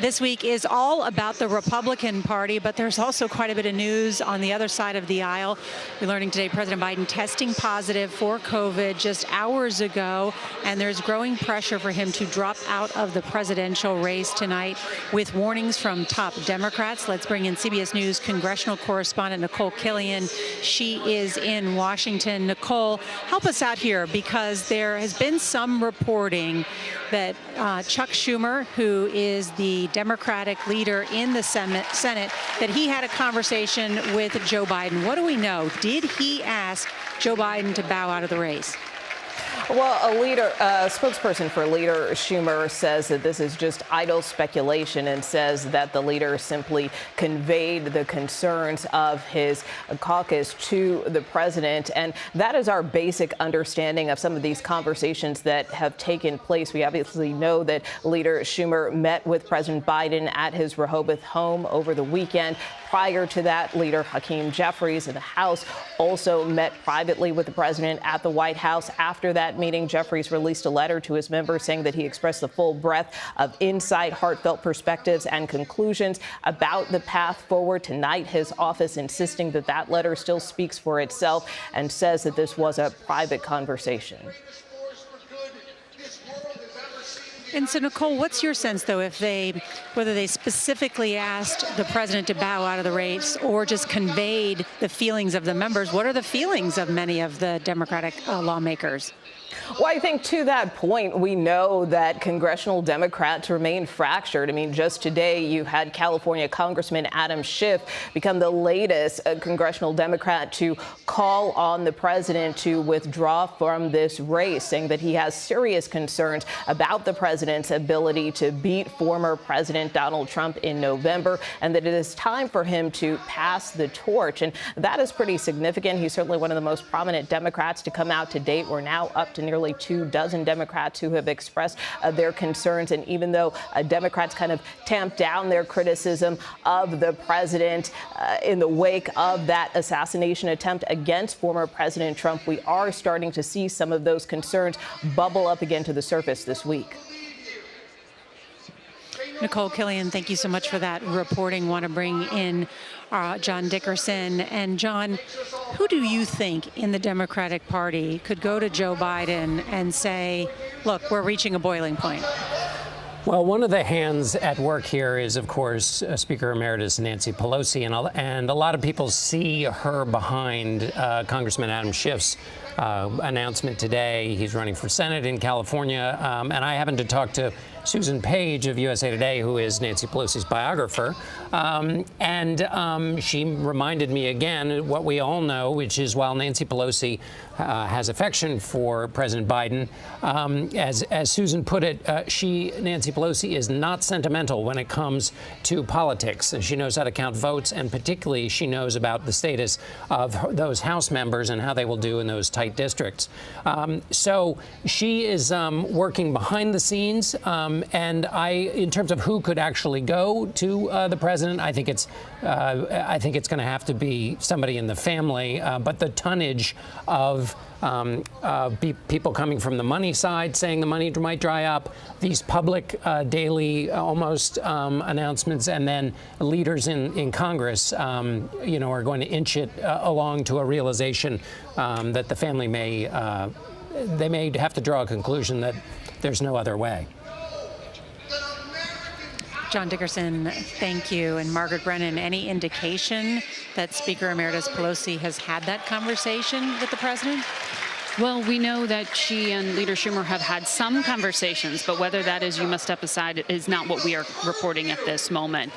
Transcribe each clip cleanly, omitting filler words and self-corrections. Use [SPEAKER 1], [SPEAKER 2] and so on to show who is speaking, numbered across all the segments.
[SPEAKER 1] This week is all about the Republican Party, but there's also quite a bit of news on the other side of the aisle. We're learning today President Biden testing positive for COVID just hours ago, and there's growing pressure for him to drop out of the presidential race tonight with warnings from top Democrats. Let's bring in CBS News congressional correspondent Nicole Killion. She is in Washington. Nicole, help us out here, because there has been some reporting that Chuck Schumer, who is the Democratic leader in the Senate, that he had a conversation with Joe Biden. What do we know? Did he ask Joe Biden to bow out of the race?
[SPEAKER 2] Well, a spokesperson for Leader Schumer says that this is just idle speculation and says that the leader simply conveyed the concerns of his caucus to the president. And that is our basic understanding of some of these conversations that have taken place. We obviously know that Leader Schumer met with President Biden at his Rehoboth home over the weekend. Prior to that, Leader Hakeem Jeffries of the House also met privately with the president at the White House. After that meeting, Jeffries released a letter to his members saying that he expressed the full breadth of insight, heartfelt perspectives, and conclusions about the path forward. Tonight, his office insisting that that letter still speaks for itself and says that this was a private conversation.
[SPEAKER 1] And so, Nicole, what's your sense, though, whether they specifically asked the president to bow out of the race or just conveyed the feelings of the members? What are the feelings of many of the Democratic lawmakers?
[SPEAKER 2] Well, I think to that point, we know that congressional Democrats remain fractured. I mean, just today, you had California Congressman Adam Schiff become the latest congressional Democrat to call on the president to withdraw from this race, saying that he has serious concerns about the president's ability to beat former President Donald Trump in November, and that it is time for him to pass the torch. And that is pretty significant. He's certainly one of the most prominent Democrats to come out to date. We're now up to nearly 24 Democrats who have expressed their concerns. And even though Democrats kind of tamped down their criticism of the president in the wake of that assassination attempt against former President Trump, we are starting to see some of those concerns bubble up again to the surface this week.
[SPEAKER 1] Nicole Killion, thank you so much for that reporting. Want to bring in John Dickerson. And John, who do you think in the Democratic Party could go to Joe Biden and say, look, we're reaching a boiling point?
[SPEAKER 3] Well, one of the hands at work here is, of course, Speaker Emeritus Nancy Pelosi. And a lot of people see her behind Congressman Adam Schiff's announcement today. He's running for Senate in California. And I happened to talk to Susan Page of USA Today, who is Nancy Pelosi's biographer. She reminded me again what we all know, which is while Nancy Pelosi has affection for President Biden, as Susan put it, Nancy Pelosi is not sentimental when it comes to politics. And she knows how to count votes, and particularly she knows about the status of those House members and how they will do in those tight districts. So she is working behind the scenes. And in terms of who could actually go to the president, I think it's going to have to be somebody in the family. But the tonnage of people coming from the money side saying the money might dry up, these public daily almost announcements, and then leaders in Congress, are going to inch it along to a realization that the family may have to draw a conclusion that there's no other way.
[SPEAKER 1] John Dickerson, thank you. And Margaret Brennan, any indication that Speaker Emeritus Pelosi has had that conversation with the president?
[SPEAKER 4] Well, we know that she and Leader Schumer have had some conversations, but whether that is you must step aside is not what we are reporting at this moment.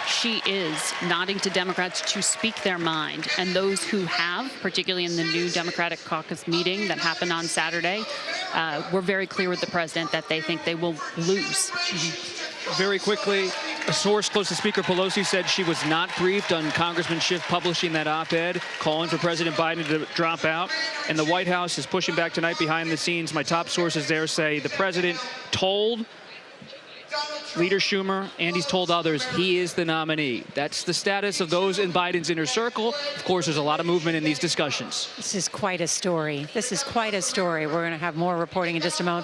[SPEAKER 4] She is nodding to Democrats to speak their mind, and those who have, particularly in the new Democratic caucus meeting that happened on Saturday, were very clear with the president that they think they will lose.
[SPEAKER 5] Very quickly, a source close to Speaker Pelosi said she was not briefed on Congressman Schiff publishing that op-ed calling for President Biden to drop out. And the White House is pushing back tonight behind the scenes. My top sources there say the president told Leader Schumer, and he's told others he is the nominee. That's the status of those in Biden's inner circle. Of course, there's a lot of movement in these discussions.
[SPEAKER 1] This is quite a story. This is quite a story. We're going to have more reporting in just a moment.